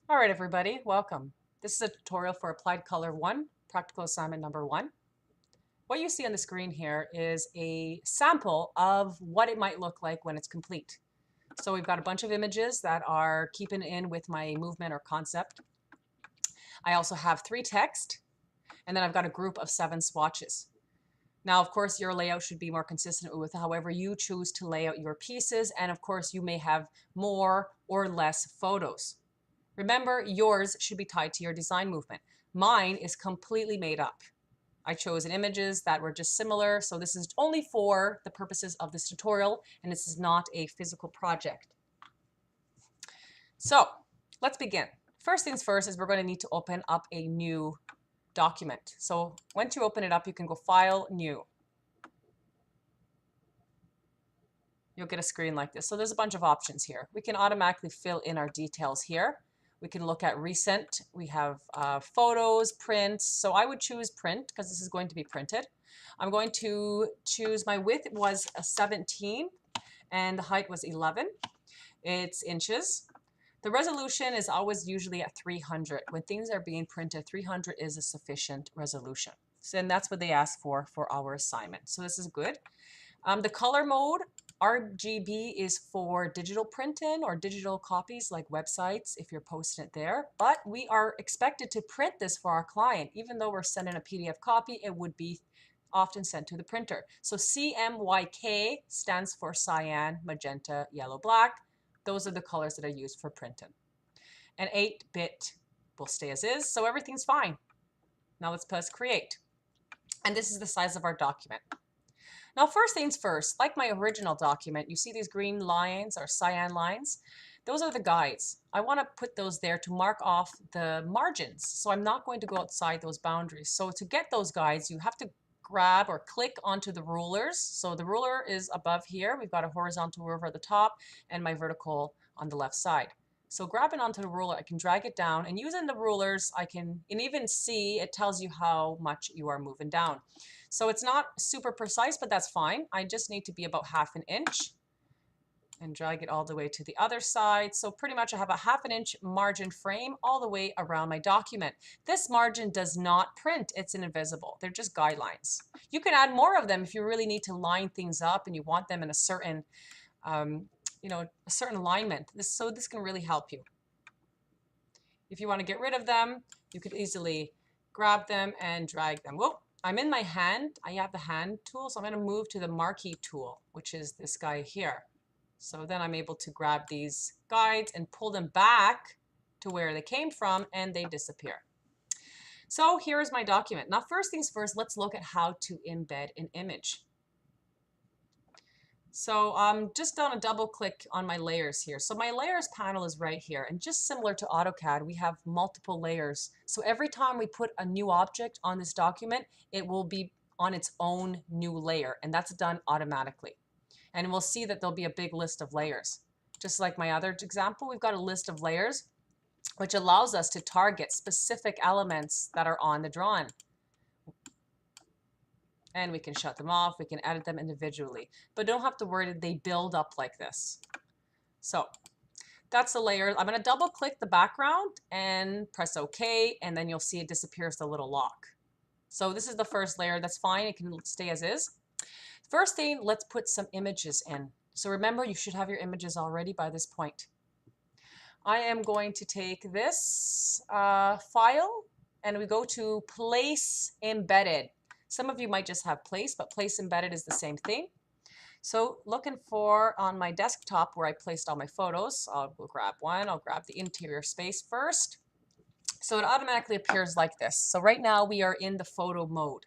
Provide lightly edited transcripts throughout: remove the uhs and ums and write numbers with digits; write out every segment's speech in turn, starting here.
All right, everybody, welcome. This is a tutorial for Applied Color 1, practical assignment number 1. What you see on the screen here is a sample of what it might look like when it's complete. So we've got a bunch of images that are keeping in with my movement or concept. I also have 3 text, and then I've got a group of 7 swatches. Now, of course, your layout should be more consistent with however you choose to lay out your pieces, and of course, you may have more or less photos. Remember, yours should be tied to your design movement. Mine is completely made up. I chose images that were just similar, so this is only for the purposes of this tutorial, and this is not a physical project. So let's begin. First things first is we're going to need to open up a new document. So once you open it up, you can go File, New. You'll get a screen like this. So there's a bunch of options here. We can automatically fill in our details here. We can look at recent. We have photos, prints. So I would choose print because this is going to be printed. I'm going to choose my width was a 17 and the height was 11. It's inches. The resolution is always usually at 300. When things are being printed, 300 is a sufficient resolution. So, and that's what they ask for our assignment. So this is good. The color mode, RGB, is for digital printing or digital copies like websites if you're posting it there. But we are expected to print this for our client. Even though we're sending a PDF copy, it would be often sent to the printer. So CMYK stands for cyan, magenta, yellow, black. Those are the colors that are used for printing. And 8-bit will stay as is, so everything's fine. Now let's press create. And this is the size of our document. Now, first things first, like my original document, you see these green lines or cyan lines? Those are the guides. I want to put those there to mark off the margins. So I'm not going to go outside those boundaries. So to get those guides, you have to grab or click onto the rulers. So the ruler is above here. We've got a horizontal ruler at the top and my vertical on the left side. So grabbing onto the ruler, I can drag it down, and using the rulers, I can, and even see, it tells you how much you are moving down. So it's not super precise, but that's fine. I just need to be about 1/2 inch and drag it all the way to the other side. So pretty much I have a 1/2 inch margin frame all the way around my document. This margin does not print, it's invisible. They're just guidelines. You can add more of them if you really need to line things up and you want them in a certain, a certain alignment. So this can really help you. If you want to get rid of them, you could easily grab them and drag them. Whoa, I'm in my hand. I have the hand tool, so I'm going to move to the marquee tool, which is this guy here. So then I'm able to grab these guides and pull them back to where they came from, and they disappear. So here's my document. Now, first things first, let's look at how to embed an image. So I'm just on a double click on my layers here. So my layers panel is right here. And just similar to AutoCAD, we have multiple layers. So every time we put a new object on this document, it will be on its own new layer. And that's done automatically. And we'll see that there'll be a big list of layers. Just like my other example, we've got a list of layers, which allows us to target specific elements that are on the drawing. And we can shut them off. We can edit them individually, but don't have to worry that they build up like this. So that's the layer. I'm going to double click the background and press OK, and then you'll see it disappears the little lock. So this is the first layer. That's fine. It can stay as is. First thing, let's put some images in. So remember, you should have your images already by this point. I am going to take this file, and we go to Place Embedded. Some of you might just have Place, but Place Embedded is the same thing. So looking for on my desktop where I placed all my photos, I'll grab one. I'll grab the interior space first. So it automatically appears like this. So right now we are in the photo mode.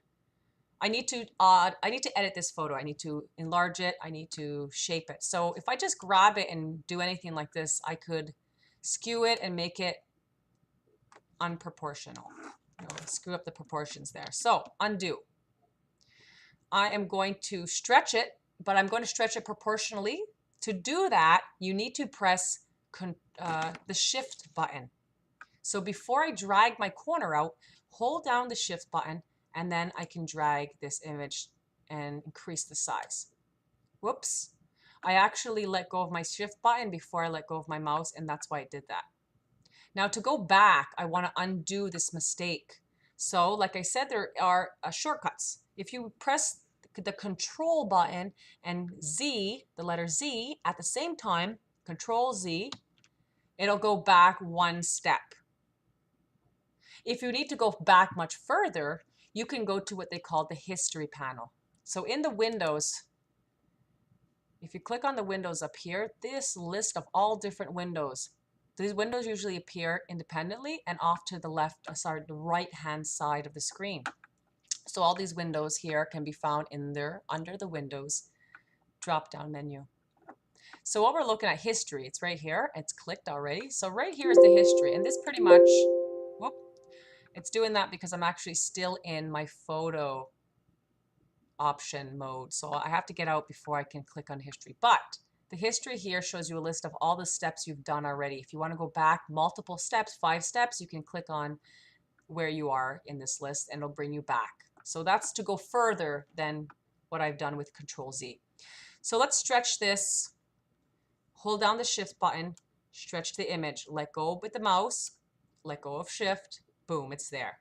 I need to edit this photo. I need to enlarge it. I need to shape it. So if I just grab it and do anything like this, I could skew it and make it unproportional. Screw up the proportions there. So undo. I am going to stretch it, but I'm going to stretch it proportionally. To do that, you need to press the Shift button. So before I drag my corner out, hold down the Shift button, and then I can drag this image and increase the size. Whoops. I actually let go of my Shift button before I let go of my mouse, and that's why I did that. Now to go back, I want to undo this mistake. So like I said, there are shortcuts. If you press the control button and Z, the letter Z, at the same time, control Z, it'll go back one step. If you need to go back much further, you can go to what they call the history panel. So in the windows, if you click on the windows up here, this list of all different windows, these windows usually appear independently and off to the left, sorry, the right-hand side of the screen. So all these windows here can be found in there under the Windows drop-down menu. So what we're looking at, history, it's right here. It's clicked already. So right here is the history, and this pretty much, whoop, it's doing that because I'm actually still in my photo option mode. So I have to get out before I can click on history. But the history here shows you a list of all the steps you've done already. If you want to go back multiple steps, 5 steps, you can click on where you are in this list and it'll bring you back. So that's to go further than what I've done with Control Z. So let's stretch this. Hold down the Shift button, stretch the image, let go with the mouse, let go of Shift, boom, it's there.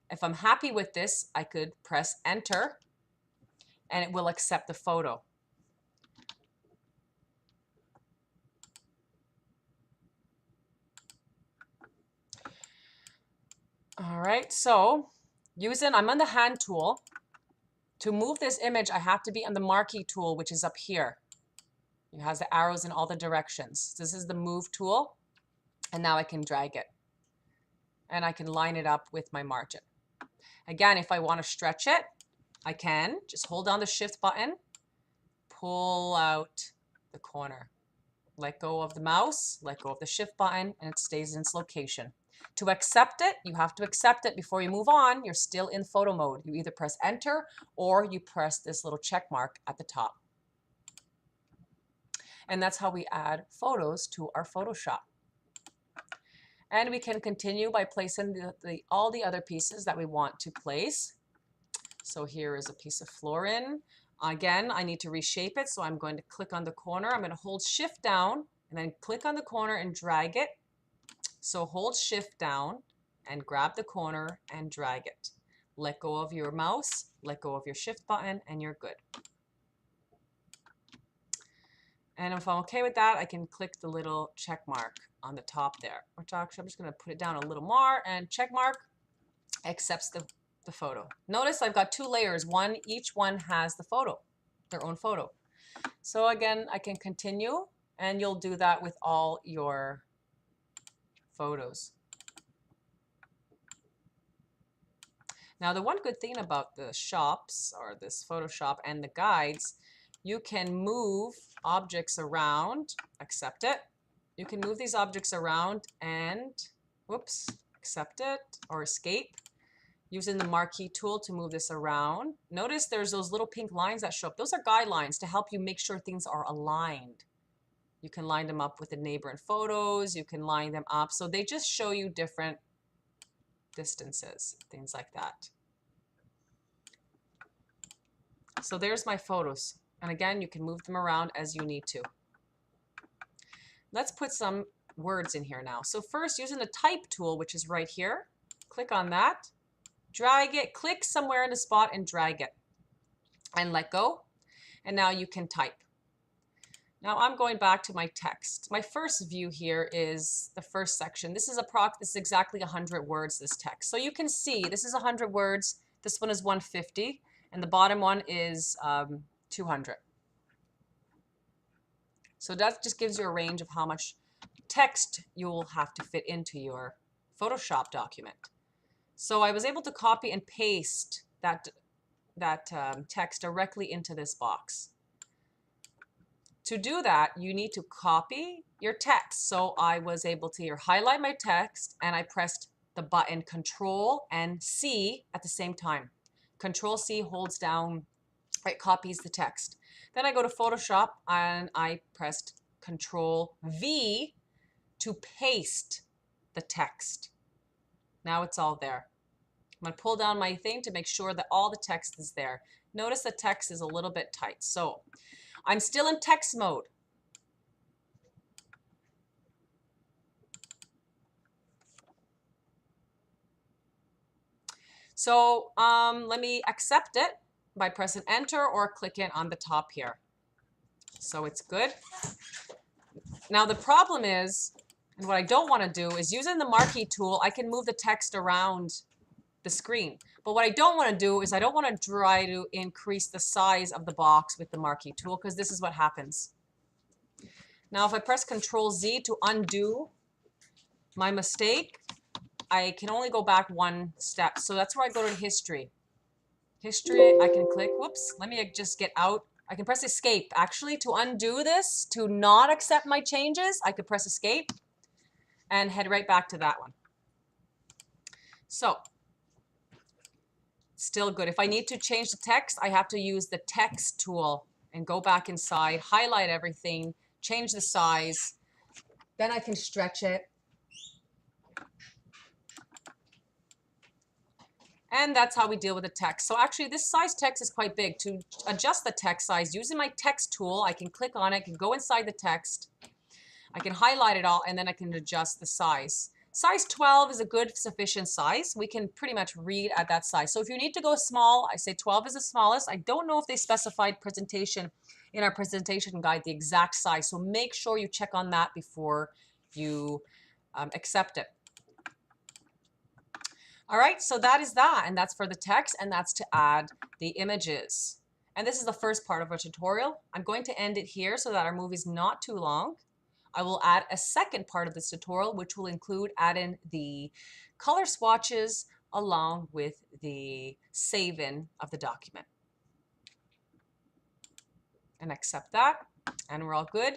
If I'm happy with this, I could press Enter and it will accept the photo. All right, so I'm on the hand tool. To move this image, I have to be on the marquee tool, which is up here. It has the arrows in all the directions. This is the move tool, and now I can drag it. And I can line it up with my margin. Again, if I want to stretch it, I can just hold down the Shift button, pull out the corner. Let go of the mouse, let go of the Shift button, and it stays in its location. To accept it, you have to accept it before you move on. You're still in photo mode. You either press Enter or you press this little check mark at the top. And that's how we add photos to our Photoshop. And we can continue by placing all the other pieces that we want to place. So here is a piece of flooring. Again, I need to reshape it, so I'm going to click on the corner. I'm going to hold Shift down and then click on the corner and drag it. So hold Shift down and grab the corner and drag it. Let go of your mouse, let go of your Shift button, and you're good. And if I'm okay with that, I can click the little check mark on the top there. Which actually, I'm just going to put it down a little more, and check mark accepts the photo. Notice I've got 2 layers. Each one has the photo, their own photo. So again, I can continue, and you'll do that with all your photos. Now, the one good thing about the shops or this Photoshop and the guides, you can move objects around, accept it. You can move these objects around and, whoops, accept it or escape. Using the marquee tool to move this around. Notice there's those little pink lines that show up. Those are guidelines to help you make sure things are aligned. You can line them up with the neighbor in photos. You can line them up. So they just show you different distances, things like that. So there's my photos. And again, you can move them around as you need to. Let's put some words in here now. So first, using the type tool, which is right here, click on that. Drag it, click somewhere in the spot and drag it and let go. And now you can type. Now I'm going back to my text. My first view here is the first section. This is exactly 100 words, this text. So you can see this is 100 words. This one is 150 and the bottom one is 200. So that just gives you a range of how much text you'll have to fit into your Photoshop document. So I was able to copy and paste that text directly into this box. To do that, you need to copy your text. So I was able to here highlight my text and I pressed the button Control and C at the same time. Control C holds down, it copies the text. Then I go to Photoshop and I pressed Control V to paste the text. Now it's all there. I'm going to pull down my thing to make sure that all the text is there. Notice the text is a little bit tight. So I'm still in text mode. So let me accept it by pressing enter or clicking on the top here. So it's good. Now the problem is, and what I don't want to do is using the marquee tool, I can move the text around the screen. But what I don't want to do is I don't want to try to increase the size of the box with the marquee tool, because this is what happens. Now if I press Control Z to undo my mistake, I can only go back one step. So that's where I go to history. History, I can click, whoops, let me just get out. I can press escape. Actually, to undo this, to not accept my changes, I could press escape and head right back to that one. So, still good. If I need to change the text, I have to use the text tool and go back inside, highlight everything, change the size. Then I can stretch it. And that's how we deal with the text. So actually this size text is quite big. To adjust the text size, using my text tool, I can click on it, I can go inside the text, I can highlight it all, and then I can adjust the size. Size 12 is a good sufficient size. We can pretty much read at that size. So if you need to go small, I say 12 is the smallest. I don't know if they specified presentation in our presentation guide the exact size. So make sure you check on that before you accept it. All right, so that is that, and that's for the text, and that's to add the images. And this is the first part of our tutorial. I'm going to end it here so that our movie is not too long. I will add a second part of this tutorial, which will include adding the color swatches along with the save-in of the document. And accept that, and we're all good.